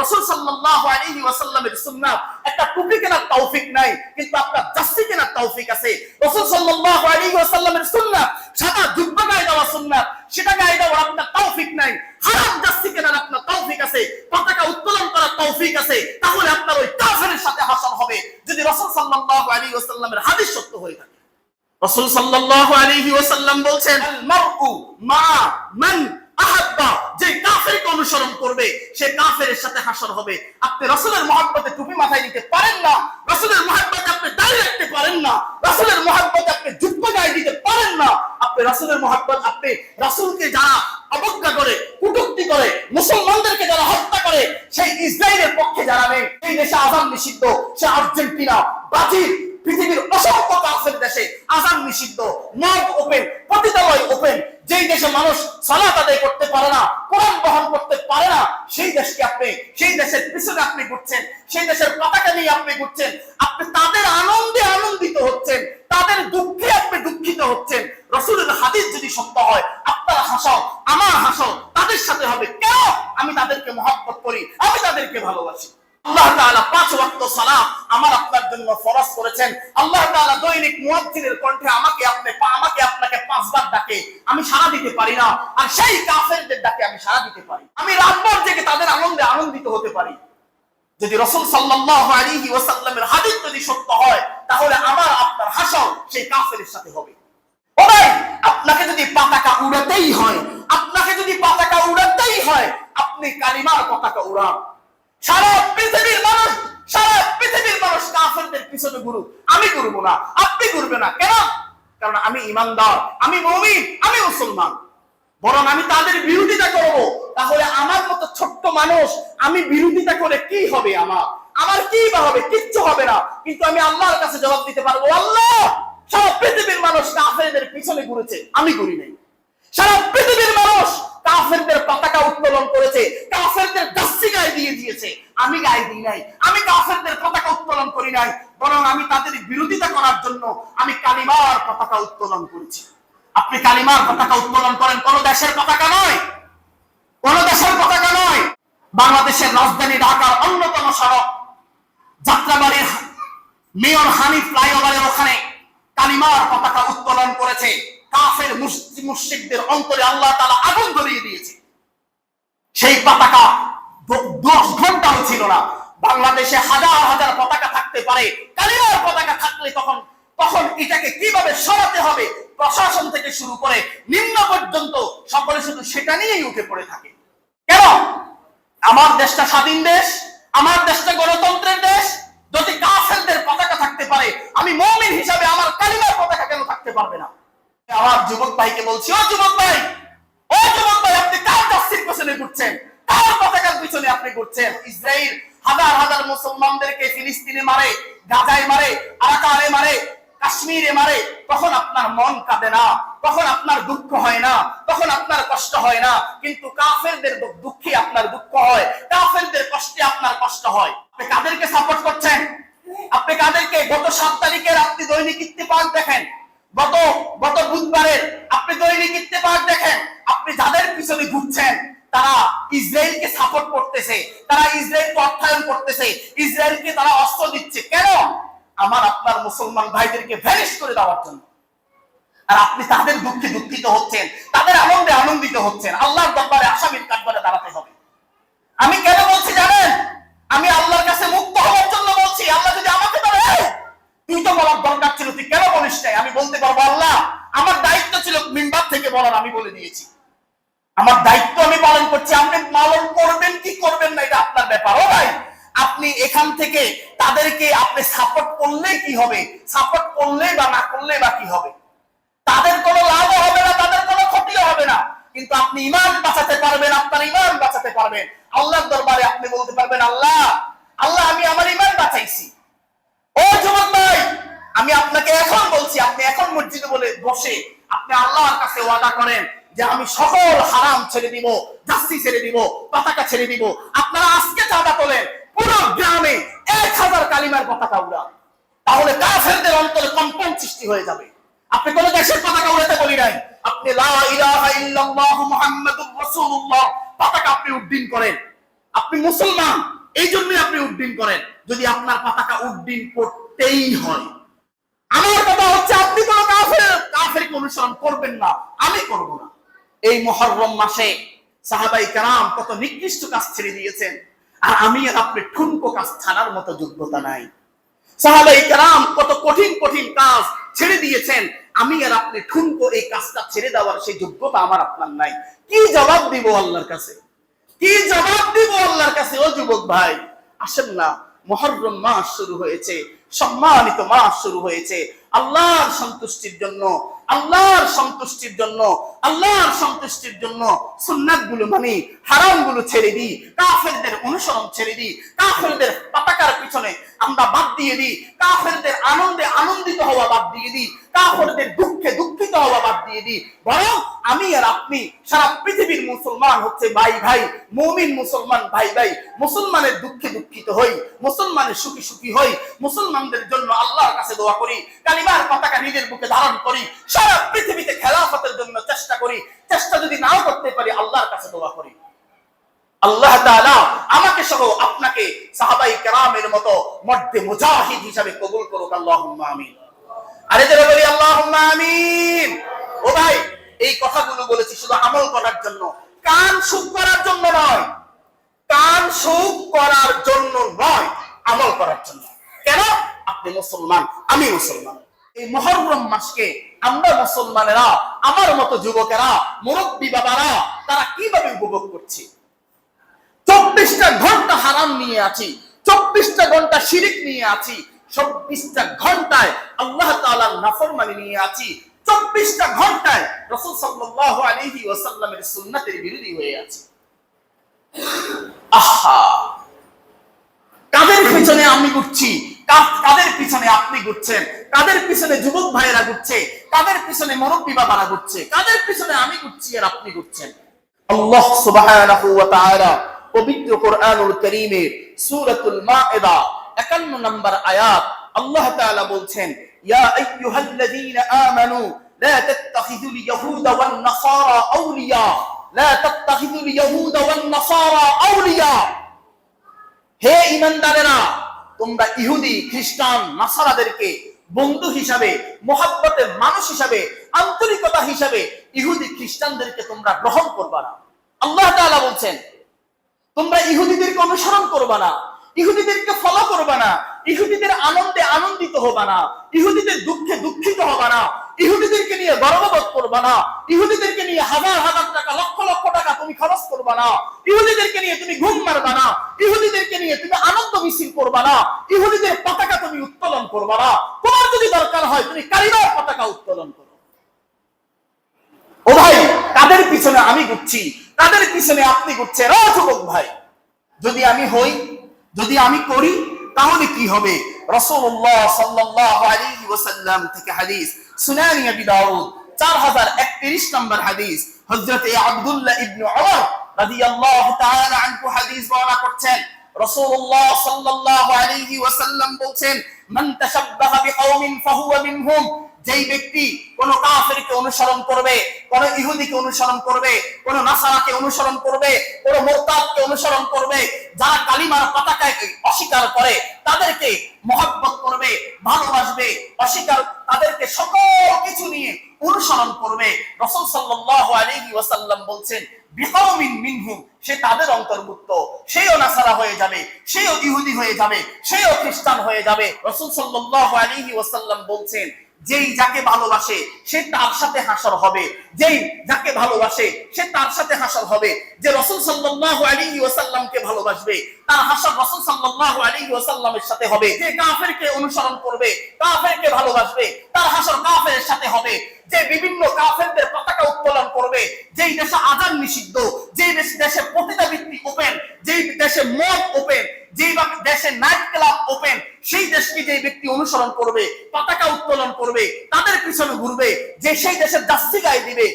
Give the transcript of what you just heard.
রাসূল সাল্লাল্লাহু আলাইহি ওয়াসাল্লামের সুন্নাত একটা টুপি কেনার তৌফিক নাই, কিন্তু আপনার জার্সি কেনার তৌফিক আছে। রাসূল সাল্লাল্লাহু আলাইহি ওয়াসাল্লামের সুন্নাত সাদা জুব্বা গায়ে দেওয়া সুন্নাত, সেটা গায়ে দেওয়ার আপনার তৌফিক নাই। হারাম জার্সি কেনার আপনার তৌফিক আছে, পতাকা উত্তোলন করার তৌফিক আছে, তাহলে আপনার ওই কাফেরের সাথে হাসর হবে, যদি রাসূল সাল্লাল্লাহু আলাইহি ওয়াসাল্লামের হাদিস সত্য হয়ে থাকে। রাসূল সাল্লাল্লাহু আলাইহি ওয়াসাল্লাম বলছেন, আল মারউ মা মান আহাব্বা, যে কাফেরকে অনুসরণ করবে সে কাফেরের সাথে হাসর হবে। আপনি রাসূলের মহব্বতে টুপি মাথায় দিতে পারেন না, রাসূলের মহব্বতে আপনি দাড়ি রাখতে পারেন না, রাসূলের মহব্বতে আপনি জুব্বা গায়ে দিতে পারেন না, আপনি রাসূলের মহব্বত, আপনি রাসূলকে যারা অবজ্ঞা করে, কটূক্তি করে, মুসলমানদেরকে যারা হত্যা করে, সেই ইসরায়েলের পক্ষে যারা নেই, এই দেশে আযান নিষিদ্ধ, সে আর্জেন্টিনা, ব্রাজিল, পৃথিবীর অসংখ্য কাফের দেশে আযান নিষিদ্ধ, মদ ওপেন, পতিতালয় ওপেন, যেই দেশে মানুষ সালাত আদায় করতে পারে না, কোরআন বহন করতে পারে না, সেই দেশকে আপনি, সেই দেশের পিছনে আপনি ঘুরছেন, সেই দেশের পতাকা নিয়ে আপনি ঘুরছেন, আপনি তাদের আনন্দে আনন্দিত হচ্ছেন, তাদের দুঃখে আপনি দুঃখিত হচ্ছেন। রাসূলের হাদিস যদি সত্য হয়, আপনারা হাসাও, আমার হাসাও, তাদের সাথে হবে। কেন? আমি তাদেরকে মহব্বত করি, আমি তাদেরকে ভালোবাসি। আল্লাহ তাআলা 5 ওয়াক্ত সালাত আমার আপনার জন্য ফরজ করেছেন। আল্লাহ তাআলা দৈনিক মুয়াজ্জিনের কণ্ঠে আমাকে আপনাকে 5 বার ডাকে, আমি সাড়া দিতে পারি না, আর সেই কাফেরদের ডাকে আমি সাড়া দিতে পারি। আমি রাতভর জেগে তাদের আনন্দে আনন্দিত হতে পারি। যদি রাসূল সাল্লাল্লাহু আলাইহি ওয়াসাল্লামের হাদিস যদি সত্য হয়, তাহলে আমার আপনার হাসাও সেই কাফেরের সাথে হবে। ও ভাই, আপনাকে যদি পতাকা উড়াতেই হয়, আপনি কালিমার পতাকা উড়ান। সারা পৃথিবীর মানুষ কাফেরদের পিছনে ঘুরুক, আমি ঘুরবো না, আপনি ঘুরবে না। কেন? কারণ আমি ঈমানদার, আমি মুমিন, আমি মুসলমান। বরং আমি তাদের বিরোধিতা করব। তাহলে আমার মতো ছোট্ট মানুষ, আমি বিরোধিতা করে কি হবে? আমার কি বা হবে? কিচ্ছু হবে না। কিন্তু আমি আল্লাহর কাছে জবাব দিতে পারবো, আল্লাহ, সারা পৃথিবীর মানুষ কাফেরদের পিছনে ঘুরেছে, আমি ঘুরি নাই। সারা পৃথিবীর মানুষ কাফেরদের পতাকা উত্তোলন করেছে, কাফেরদের জার্সি গায়ে দিয়ে দিয়েছে, আমি গায়ে দিই নাই, আমি কাফেরদের পতাকা উত্তোলন করি নাই, বরং আমি তাদের বিরোধিতা করার জন্য আমি কালিমার পতাকা উত্তোলন করেছি। আপনি কালিমার পতাকা উত্তোলন করেন, কোন দেশের পতাকা নয়, কোন দেশের পতাকা নয়। বাংলাদেশের রাজধানী ঢাকার অন্যতম সড়ক যাত্রাবাড়ির মেয়র হানিফ ফ্লাইওভারের ওখানে কালিমার পতাকা উত্তোলন করেছে। কাফের মুশরিকদের অন্তরে আল্লাহ তাআলা আগুন ধরিয়ে দিয়েছে। সেই পতাকা 10 ঘন্টাও ছিল না। বাংলাদেশে হাজার হাজার পতাকা থাকতে পারে, কালিমার পতাকা থাকলে তখন এটাকে কিভাবে সরাতে হবে, প্রশাসন থেকে শুরু করে নিম্ন পর্যন্ত সকলে শুধু সেটা নিয়েই উঠে পড়ে থাকে। কেন? আমার দেশটা স্বাধীন দেশ, আমার দেশটা গণতন্ত্রের দেশ। যদি কাফেরদের পতাকা থাকতে পারে, আমি মুমিন হিসাবে আমার কালিমার পতাকা কেন থাকতে পারবে না? আমার যুবক ভাইকে বলছি, ও যুবক ভাই, আপনি কার জার্সির পিছনে ঘুরছেন? কার পতাকার পিছনে আপনি ঘুরছেন? ইসরায়েল হাজার হাজার মুসলমানদেরকে ফিলিস্তিনে মারে, গাজায় মারে, আরাকানে মারে, কাশ্মীরে মারে, তখন আপনার মন কাঁদে না, তখন আপনার দুঃখ হয় না, তখন আপনার কষ্ট হয় না। কিন্তু কাফেরদের দুঃখে আপনার দুঃখ হয়, কাফেরদের কষ্টে আপনার কষ্ট হয়। আপনি কাদেরকে সাপোর্ট করছেন? আপনি কাদেরকে? গত 7 তারিখের আপনি দৈনিক ইত্তেফাক দেখেন, গত বুধবারের আপনি দৈনিক ইত্তেফাক দেখেন, আপনি যাদের পিছনে ঘুরছেন তারা ইসরায়েলকে সাপোর্ট করতেছে, তারা ইসরায়েলকে অর্থায়ন করতেছে, ইসরায়েলকে তারা অস্ত্র দিচ্ছে। কেন? আমার আপনার মুসলমান ভাইদেরকে ভ্যানিশ করে দেওয়ার জন্য। আর আপনি তাদের দুঃখে দুঃখিত হচ্ছেন, তাদের আনন্দে আনন্দিত হচ্ছেন। আল্লাহর দরবারে আসামির কাঠগড়ায় দাঁড়াতে হবে। আমি কেন বলছি জানেন? আমি আল্লাহর কাছে মুক্ত হওয়ার জন্য বলছি। আল্লাহ যদি আমাকে বলে, তুই তো বলার দরকার ছিল, তুই কেন বলিস নাই? আমি বলতে পারবো, আল্লাহ, আমার দায়িত্ব ছিল মিম্বার থেকে বলার, আমি বলে দিয়েছি। আমার দায়িত্ব আমি পালন করছি। আপনি পালন করবেন কি করবেন না এটা আপনার ব্যাপার। ও ভাই, আপনি এখান থেকে তাদেরকে আপনি সাপোর্ট করলে কি হবে? সাপোর্ট করলে বা না করলে বা কি হবে? তাদের কোনো লাভও হবে না, তাদের কোনো ক্ষতিও হবে না। কিন্তু আপনি ঈমান বাঁচাতে পারবেন, আপনার ঈমান বাঁচাতে পারবেন। আল্লাহর দরবারে আপনি বলতে পারবেন, আল্লাহ, আমি আমার ঈমান বাঁচাইছি। ও যুবক ভাই, আমি আপনাকে এখন বলছি, আপনি এখন মসজিদে বসে আপনি আল্লাহর কাছে ওয়াদা করেন যে আমি সকল হারাম ছেড়ে দিব, জার্সি ছেড়ে দিব, পতাকা ছেড়ে দিব। আপনারা আজকে চাঁদা তোলেন, পুরো গ্রামে 1000 কালিমার পতাকা উড়ান, তাহলে কাফেরদের অন্তরে কম্পন সৃষ্টি হয়ে যাবে। আপনি কোন দেশের পতাকা উড়াতে বলি নাই, আপনি লা ইলাহা ইল্লাল্লাহু মুহাম্মাদুর রাসূলুল্লাহ পতাকা আপনি উড্ডীন করেন। আপনি মুসলমান, এই জন্যই আপনি উড্ডীন করেন, যদি আপনার পতাকা উড্ডীন করতেই হয়। আমার কথা হচ্ছে আপনি কোনো কাফেরকে অনুসরণ করবেন না, আমি করব না। এই মুহররম মাসে সাহাবায়ে কেরাম কত নিকৃষ্ট কাজ ছেড়ে দিয়েছেন, আর আমি আর আপনি ঠুনকো কাজ ছাড়ার মতো যোগ্যতা নাই। সাহাবায়ে কেরাম কত কঠিন কঠিন কাজ ছেড়ে দিয়েছেন, আমি আর আপনি ঠুনকো এই কাজটা ছেড়ে দেওয়ার সেই যোগ্যতা আমার আপনার নাই। কি জবাব দিব আল্লাহর কাছে? কি জবাব দিব আল্লাহর কাছে? ও যুবক ভাই, আসেন না, মুহররম মাস শুরু হয়েছে, সম্মানিত মাস শুরু হয়েছে। আল্লাহর সন্তুষ্টির জন্য, আল্লাহর সন্তুষ্টির জন্য, আল্লাহর সন্তুষ্টির জন্য সুন্নাতগুলো মানি, হারামগুলো ছেড়ে দিই, কাফেরদের অনুসরণ ছেড়ে দিই, কাফেরদের পতাকার পিছনে আমরা বাদ দিয়ে দিই, কাফেরদের আনন্দে আনন্দিত হওয়া বাদ দিয়ে দিই, কাফেরদের দুঃখে দুঃখিত হওয়া বাদ দিয়ে দিই। বরং আমি আর আপনি, সারা পৃথিবীর মুসলমান হচ্ছে ভাই ভাই, মুমিন মুসলমান ভাই ভাই, মুসলমানের দুঃখে দুঃখিত হই, মুসলমানের সুখী সুখী হই, মুসলমানদের জন্য আল্লাহর কাছে দোয়া করি, কালিমার পতাকা নিজের বুকে ধারণ করি, সারা পৃথিবীতে খেলাফতের জন্য চেষ্টা করি। চেষ্টা যদি নাও করতে পারি, আল্লাহর কাছে দোয়া করি। আল্লাহ তাআলা আমাকে সহ আপনাকে সাহাবায়ে কেরামের মতো মর্দে মুজাহিদ হিসাবে কবুল করুক। আল্লাহুম্মা আমিন। আরে যারা বলি আল্লাহুম্মা আমিন। ও ভাই, এই কথাগুলো বলেছি শুধু আমল করার জন্য, কান সুখ করার জন্য নয়, কান সুখ করার জন্য নয়, আমল করার জন্য। কেন? আপনি মুসলমান, আমি মুসলমান। এই মুহররম মাসকে আমরা মুসলমানেরা, আমার মতো যুবকেরা, মুরব্বী বাবারা, তারা কিভাবে উপভোগ করছি? 24টা ঘন্টা হারাম নিয়ে আছি, 24টা ঘন্টা শিরিক নিয়ে আছি, 24টা ঘন্টায় আল্লাহ তাআলার নাফরমানি নিয়ে আছি, 24টা ঘন্টায় রাসূল সাল্লাল্লাহু আলাইহি ওয়াসাল্লামের সুন্নাতের বিরোধী হয়ে আছি। আহা, কাদের পিছনে আমি ঘুরছি, কাদের পিছনে আপনি ঘুরছেন, কাদের পিছনে যুবক ভাইয়েরা ঘুরছে, কাদের পিছনে মুরব্বী বাবারা ঘুরছে, কাদের পিছনে আমি ঘুরছি আর আপনি ঘুরছেন? আল্লাহ সুবহানাহু ওয়া তাআলা পবিত্র কোরআনুল কারীমের সূরাতুল মাঈদা 51 নম্বর আয়াত আল্লাহ তাআলা বলছেন, ইয়া আইয়ুহাল্লাযীনা আমানু লা তাত্তাখিযুল ইয়াহুদা ওয়ান নাসারা আউলিয়া, লা তাত্তাখিযুল ইয়াহুদা ওয়ান নাসারা আউলিয়া। হে ঈমানদারেরা, তোমরা ইহুদি, খ্রিস্টান, নাসারাদেরকে বন্ধু হিসাবে, মুহাব্বতের মানুষ হিসাবে, আন্তরিকতা হিসাবে ইহুদি খ্রিস্টানদেরকে তোমরা গ্রহণ করবা না। আল্লাহ তাআলা বলছেন, তোমরা ইহুদিদেরকে অনুসরণ করবা না, ইহুদিদেরকে ফলো করবা না, ইহুদিদের আনন্দে আনন্দিত হবা না, ইহুদিদের দুঃখে দুঃখিত হবা না, ইহুদিদেরকে নিয়ে গর্ববোধ করবা না, ইহুদিদেরকে নিয়ে হাজার হাজার টাকা, লক্ষ লক্ষ টাকা তুমি খরচ করবা না, ইহুদিদেরকে নিয়ে তুমি ঘুম মারবা না, ইহুদিদেরকে নিয়ে তুমি আনন্দ মিছিল করবা না, ইহুদিদের পতাকা তুমি উত্তোলন করবা না। তোমার যদি দরকার হয় তুমি কালিমার পতাকা উত্তোলন করো। ও ভাই, কাদের পিছনে আমি ঘুরছি, কাদের পিছনে আপনি ঘুরছেন? ও যুবক ভাই, যদি আমি হই, যদি আমি করি, তাহলে কি হবে? রাসূলুল্লাহ সাল্লাল্লাহু আলাইহি ওয়াসাল্লাম থেকে হাদিস, সুনানি আবি দাউদ 4031 নম্বর হাদিস, হযরত আব্দুল্লাহ ইবনে উমর রাদিয়াল্লাহু তাআলা আনহু হাদিস বর্ণনা করছেন। রাসূলুল্লাহ সাল্লাল্লাহু আলাইহি ওয়াসাল্লাম বলেন, মান তাশাব্বাহা বিকওমিন ফাহুয়া মিনহুম। যেই ব্যক্তি কোন কাফেরকে অনুসরণ করবে, কোন ইহুদিকে অনুসরণ করবে, কোন নাসারাকে অনুসরণ করবে, কোন মুরতাদকে অনুসরণ করবে, যারা কালিমার পতাকাকে অস্বীকার করে তাদেরকে মহব্বত করবে, ভালোবাসবে, অস্বীকার তাদেরকে সকল কিছু নিয়ে অনুসরণ করবে, রাসূল সাল্লাল্লাহু আলাইহি ওয়াসাল্লাম বলেন, বিকওমিন মিনহুম, সে তাদের অন্তর্ভুক্ত, সেও নাসারা হয়ে যাবে, সেও ইহুদি হয়ে যাবে, সেও খ্রিস্টান হয়ে যাবে। রাসূল সাল্লাল্লাহু আলাইহি ওয়াসাল্লাম বলেন, যেই যাকে ভালোবাসে সে তার সাথে হাসর হবে, যেই যাকে ভালোবাসে সে তার সাথে হাসর হবে। যে রাসূল সাল্লাল্লাহু আলাইহি ওয়াসাল্লামকে ভালোবাসবে তার হাসর রাসূল সাল্লাল্লাহু আলাইহি ওয়াসাল্লামের সাথে হবে। যে কাফেরকে অনুসরণ করবে, কাফেরকে ভালোবাসবে, তার হাসর কাফেরের সাথে হবে। যে বিভিন্ন কাফেরদের পতাকা উত্তোলন করবে, যেই দেশে আযান নিষিদ্ধ, যেই দেশে পতিতাবৃত্তি ওপেন, যেই দেশে মদ ওপেন, যেই দেশে নাইট ক্লাব ওপেন, সেই দেশকে যে ব্যক্তি অনুসরণ করবে, পতাকা উত্তোলন করবে, তাদের পিছনে ঘুরবে, যে সেই দেশের জার্সি গায়ে দিবে,